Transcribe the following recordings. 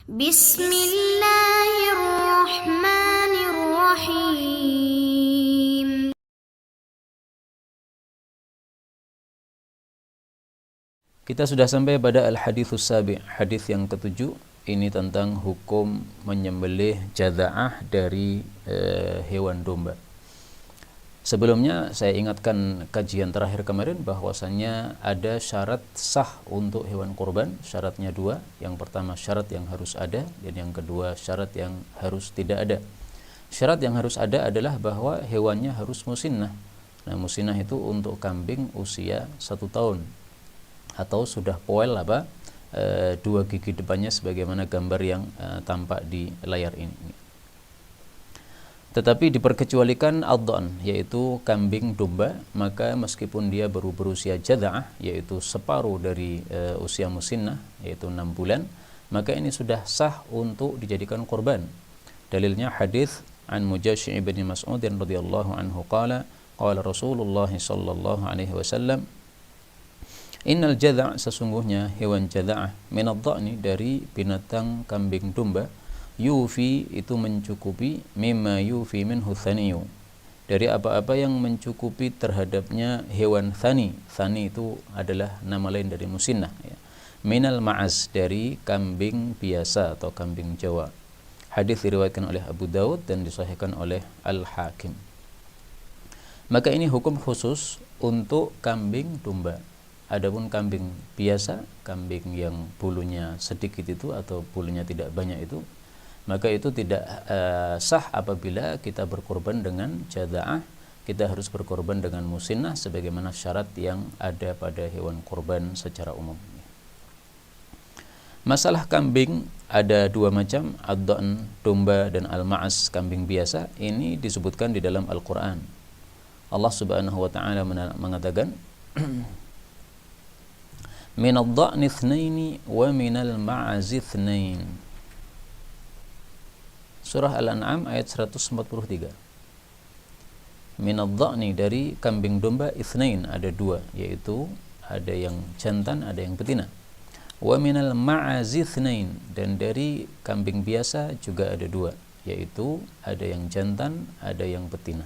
Bismillahirrahmanirrahim. Kita sudah sampai pada al-haditsus sabi', hadis yang ketujuh. Ini tentang hukum menyembelih jadza'ah dari hewan domba. Sebelumnya saya ingatkan kajian terakhir kemarin bahwasannya ada syarat sah untuk hewan kurban. Syaratnya dua. Yang pertama syarat yang harus ada, dan yang kedua syarat yang harus tidak ada. Syarat yang harus ada adalah bahwa hewannya harus musinnah. Nah, musinnah itu untuk kambing usia 1 tahun atau sudah poel dua gigi depannya sebagaimana gambar yang tampak di layar ini. Tetapi diperkecualikan ad-dha'n, yaitu kambing domba, maka meskipun dia baru berusia jadza'ah, yaitu separuh dari usia musinnah, yaitu 6 bulan, maka ini sudah sah untuk dijadikan korban. Dalilnya hadis an Mujashshi' bin Mas'ud radhiyallahu anhu qala Rasulullah sallallahu alaihi wasallam, innal jadza', sesungguhnya hewan jadza'ah, min ad-dha'ni, dari binatang kambing domba, yufi, itu mencukupi, mimma yufi minhu thaniyu, dari apa-apa yang mencukupi terhadapnya hewan thani. Thani itu adalah nama lain dari musinnah, ya. Minal ma'az, dari kambing biasa atau kambing Jawa. Hadis diriwayatkan oleh Abu Daud dan disahihkan oleh Al-Hakim. Maka ini hukum khusus untuk kambing domba. Adapun kambing biasa, kambing yang bulunya sedikit itu atau bulunya tidak banyak itu, maka itu tidak sah apabila kita berkorban dengan jadza'ah. Kita harus berkorban dengan musinnah sebagaimana syarat yang ada pada hewan korban secara umum. Masalah kambing ada dua macam, ad-dha'n domba dan al-ma'az kambing biasa. Ini disebutkan di dalam Al-Quran. Allah subhanahu wa ta'ala mengatakan min ad-dha'ni ithnaini wa min al-ma'azi ithnain. Surah Al-An'am ayat 143. Min ad-dha'ni, dari kambing domba, ithnain, ada dua, yaitu ada yang jantan, ada yang betina. Wa min al-ma'azi ithnain, dan dari kambing biasa juga ada dua, yaitu ada yang jantan, ada yang betina.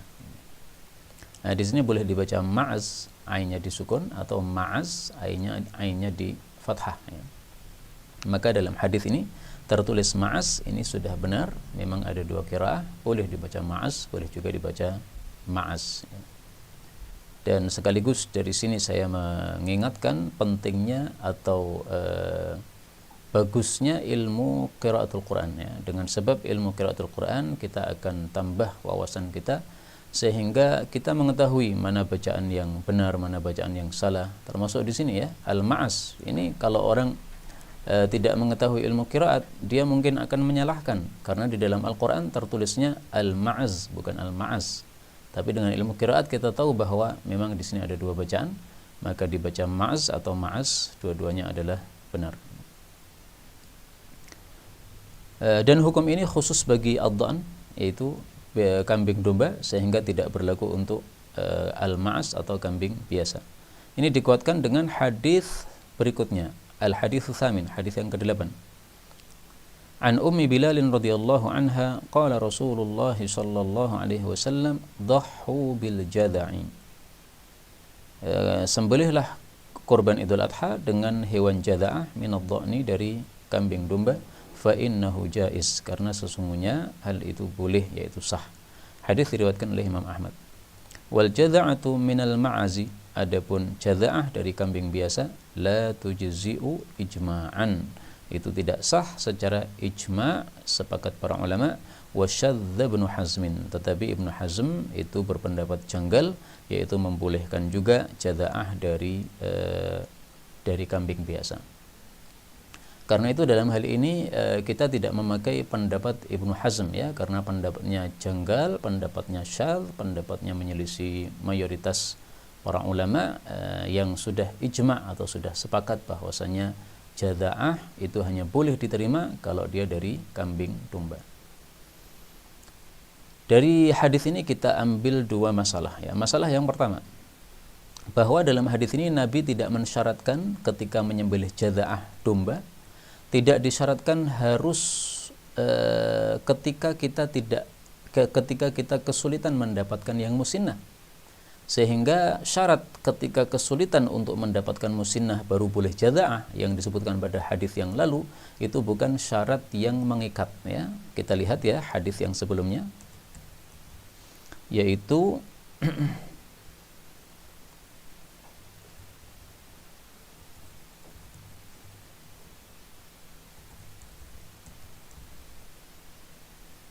Nah, di sini boleh dibaca ma'az, ainnya disukun, atau ma'az, ainnya di fathah, ya. Maka dalam hadis ini tertulis ma'az, ini sudah benar. Memang ada dua qiraah, boleh dibaca ma'az, boleh juga dibaca ma'az, ya. Dan sekaligus dari sini saya mengingatkan pentingnya atau bagusnya ilmu qiraatul Quran, ya. Dengan sebab ilmu qiraatul Quran kita akan tambah wawasan kita, sehingga kita mengetahui mana bacaan yang benar, mana bacaan yang salah. Termasuk di sini, ya, al-ma'az. Ini kalau orang tidak mengetahui ilmu qiraat, dia mungkin akan menyalahkan, karena di dalam Al-Quran tertulisnya al-ma'az, bukan al-ma'az. Tapi dengan ilmu qiraat kita tahu bahwa memang di sini ada dua bacaan, maka dibaca ma'az atau ma'az, dua-duanya adalah benar. Dan hukum ini khusus bagi ad-dha'n, yaitu kambing domba, sehingga tidak berlaku untuk al-ma'az atau kambing biasa. Ini dikuatkan dengan hadis berikutnya, al-haditsu tsamin, hadis yang ke-8. An Ummi Bilal radhiyallahu anha qala Rasulullah sallallahu alaihi wasallam, dhahhu bil jad'i. Sembelihlah kurban Idul Adha dengan hewan jadza'ah min ad-dha'ni, dari kambing domba, fa innahu jaiz, karena sesungguhnya hal itu boleh, yaitu sah. Hadis diriwayatkan oleh Imam Ahmad. Wal jadza'atu minal ma'azi, adapun jadza'ah dari kambing biasa, la tujzi'u ijma'an, itu tidak sah secara ijma', sepakat para ulama. Wa syadza Ibnu Hazmin, tetapi Ibnu Hazm itu berpendapat janggal, yaitu membolehkan juga jadza'ah dari kambing biasa. Karena itu dalam hal ini kita tidak memakai pendapat Ibnu Hazm, ya, karena pendapatnya janggal, pendapatnya syadz, pendapatnya menyelisih mayoritas para ulama yang sudah ijma' atau sudah sepakat bahwasanya jadza'ah itu hanya boleh diterima kalau dia dari kambing domba. Dari hadis ini kita ambil dua masalah, ya. Masalah yang pertama, bahwa dalam hadis ini Nabi tidak mensyaratkan ketika menyembelih jadza'ah domba Tidak disyaratkan harus ketika kita kesulitan mendapatkan yang musinnah, sehingga syarat ketika kesulitan untuk mendapatkan musinnah baru boleh jadza'ah yang disebutkan pada hadis yang lalu itu bukan syarat yang mengikat, ya. Kita lihat ya hadis yang sebelumnya, yaitu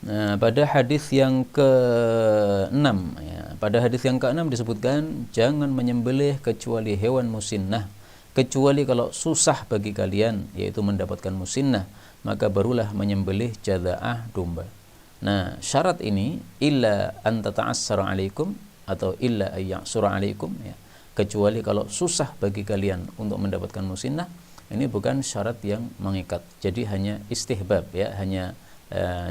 nah, pada hadis yang ke-6 ya, pada hadis yang ke-6 disebutkan jangan menyembelih kecuali hewan musinnah, kecuali kalau susah bagi kalian yaitu mendapatkan musinnah, maka barulah menyembelih jadza'ah domba. Nah, syarat ini illa an tata'assara alaikum atau illa ayya'sura alaikum, ya. Kecuali kalau susah bagi kalian untuk mendapatkan musinnah, ini bukan syarat yang mengikat. Jadi hanya istihbab, ya, hanya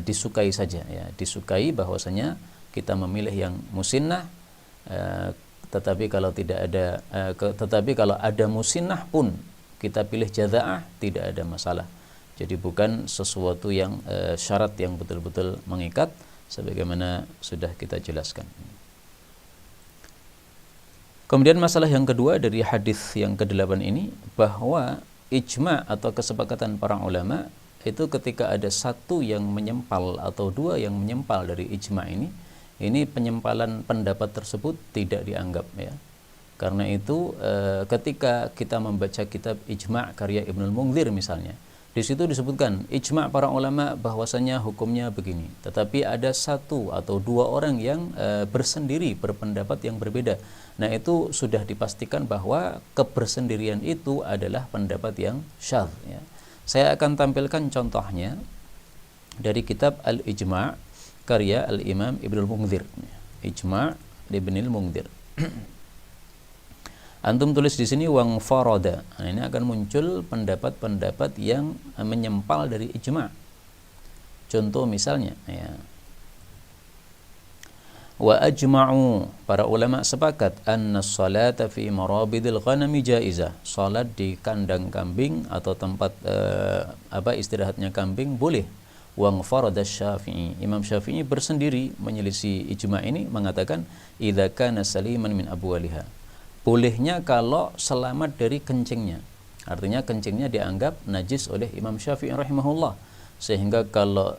disukai saja, ya, disukai bahwasanya kita memilih yang musinnah, tetapi kalau kalau ada musinnah pun kita pilih jadza'ah, tidak ada masalah. Jadi bukan sesuatu yang syarat yang betul-betul mengikat sebagaimana sudah kita jelaskan. Kemudian masalah yang kedua dari hadis yang ke-8 ini, bahwa ijma' atau kesepakatan para ulama itu ketika ada satu yang menyempal atau dua yang menyempal dari ijma' ini penyempalan pendapat tersebut tidak dianggap, ya. Karena itu ketika kita membaca kitab Ijma' karya Ibnul Munzir misalnya, di situ disebutkan ijma' para ulama bahwasanya hukumnya begini, tetapi ada satu atau dua orang yang bersendiri berpendapat yang berbeda. Nah, itu sudah dipastikan bahwa kebersendirian itu adalah pendapat yang syadz, ya. Saya akan tampilkan contohnya dari kitab Al-Ijma' karya Al-Imam Ibnul Munzir. Ijma' Ibnul Munzir. Antum tulis di sini wang farada. Nah, ini akan muncul pendapat-pendapat yang menyempal dari ijma'. Contoh misalnya, ya. Wa ajma'u, para ulama sepakat, anna salata fi marabidil ghanami jaizah. Salat di kandang kambing atau tempat istirahatnya kambing boleh. Wa farada Syafi'i, Imam Syafi'i bersendiri menyelisih ijma' ini, mengatakan idza kana saliman min abwaliha. Bolehnya kalau selamat dari kencingnya. Artinya kencingnya dianggap najis oleh Imam Syafi'i rahimahullah, sehingga kalau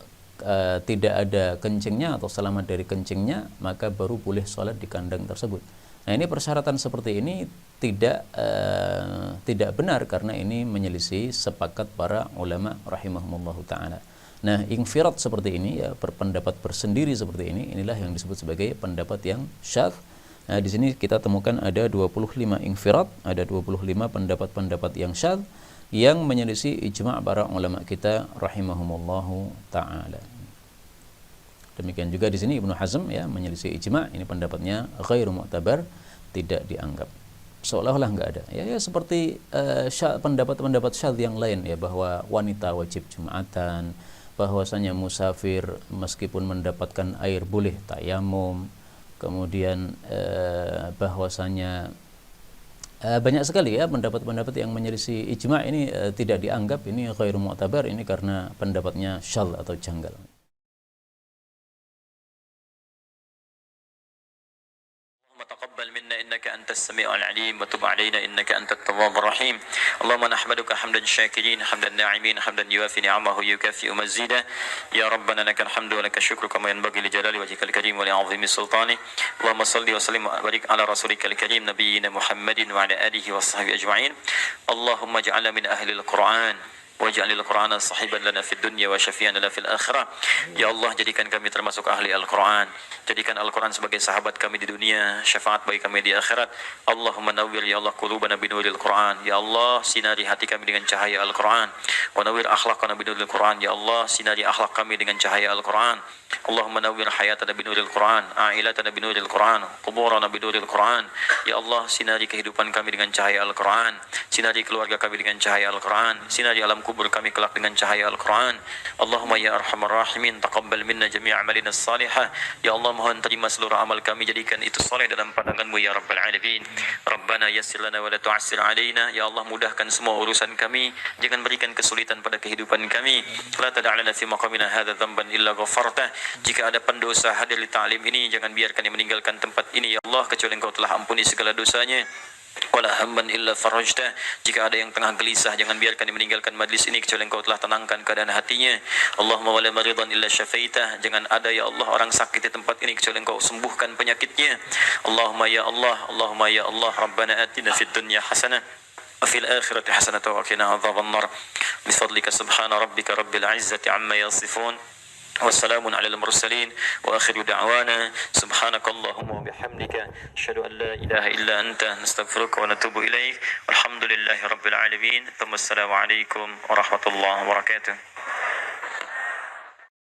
tidak ada kencingnya atau selamat dari kencingnya, maka baru boleh sholat di kandang tersebut. Nah, ini persyaratan seperti ini tidak benar, karena ini menyelisih sepakat para ulama rahimahumullah ta'ala. Nah, ingfirat seperti ini, ya, berpendapat bersendiri seperti ini, inilah yang disebut sebagai pendapat yang syadz. Nah, di sini kita temukan ada 25 ingfirat, ada 25 pendapat-pendapat yang syadz yang menyelisih ijma' para ulama kita rahimahumullahu ta'ala. Demikian juga di sini Ibnu Hazm, ya, menyelisih ijma', ini pendapatnya ghairu mu'tabar, tidak dianggap, seolah-olah enggak ada. Ya, seperti pendapat-pendapat syadz yang lain, ya, bahwa wanita wajib jumatan, bahwasanya musafir meskipun mendapatkan air boleh tayamum, kemudian bahwasanya banyak sekali, ya, pendapat-pendapat yang menyelisih ijma' ini tidak dianggap, ini ghairu mu'tabar, ini karena pendapatnya syadz atau janggal. تقبل منا إنك أنت السميع العليم وتب علينا إنك أنت التواب الرحيم. اللهم نحمدك حمدا شاكرين حمدا ناعمين حمدا يوافي نعمه يكافئ مزيدا. يا ربنا لك الحمد ولك الشكر كما ينبغي لجلال وجهك الكريم ولعظيم سلطانه. اللهم صل وسلم وبارك على رسولك الكريم نبينا محمد وعلى آله وصحبه أجمعين. اللهم اجعلنا من أهل القرآن waj'alil Qur'ana sahiban lana fid dunya wa syafi'an lana fil akhirah. Ya Allah, jadikan kami termasuk ahli Al-Qur'an. Jadikan Al-Qur'an sebagai sahabat kami di dunia, syafaat bagi kami di akhirat. Allahumma nawwir ya Allah qulubana binuril Qur'an. Ya Allah, sinari hati kami dengan cahaya Al-Qur'an. Wa nawwir akhlaqana binuril Qur'an. Ya Allah, sinari akhlak kami dengan cahaya Al-Qur'an. Allahumma nawwir hayatana binuril Qur'an, a'ilatana binuril Qur'an, quburana binuril Qur'an. Ya Allah, sinari kehidupan kami dengan cahaya Al-Qur'an. Sinari keluarga kami dengan cahaya Al-Qur'an. Sinari alam kubur kami kelak dengan cahaya Al-Quran. Allahumma ya arhamar rahimin, taqabbal minna jami' amalina salihah. Ya Allah, mohon terima seluruh amal kami, jadikan itu soleh dalam pandangan-Mu ya Rabbal Alamin. Rabbana yassir lana wa la tu'assir alaina. Ya Allah, mudahkan semua urusan kami, jangan berikan kesulitan pada kehidupan kami. La tada'lana fi maqamina hadha dhanban illa ghafartah. Jika ada pendosa hadir di ta'lim ini, jangan biarkan dia meninggalkan tempat ini ya Allah, kecuali Engkau telah ampuni segala dosanya. Wala hamman illa farajtah. Jika ada yang tengah gelisah, jangan biarkan dia meninggalkan majlis ini, kecuali Engkau telah tenangkan keadaan hatinya. Allahumma wala maridan illa syafaitah. Jangan ada ya Allah orang sakit di tempat ini, kecuali Engkau sembuhkan penyakitnya. Allahumma ya Allah, Allahumma ya Allah, Rabbana atina fid dunya hasanah wa fil akhirati hasanah wa qina adzabannar. Bifadlika subhana rabbika rabbil izzati amma yasifun. والسلام على المرسلين وآخر دعوانا سبحانك اللهم وبحمدك أشهد أن لا إله إلا أنت نستغفرك ونتوب إليك والحمد لله رب العالمين ثم السلام عليكم ورحمة الله وبركاته.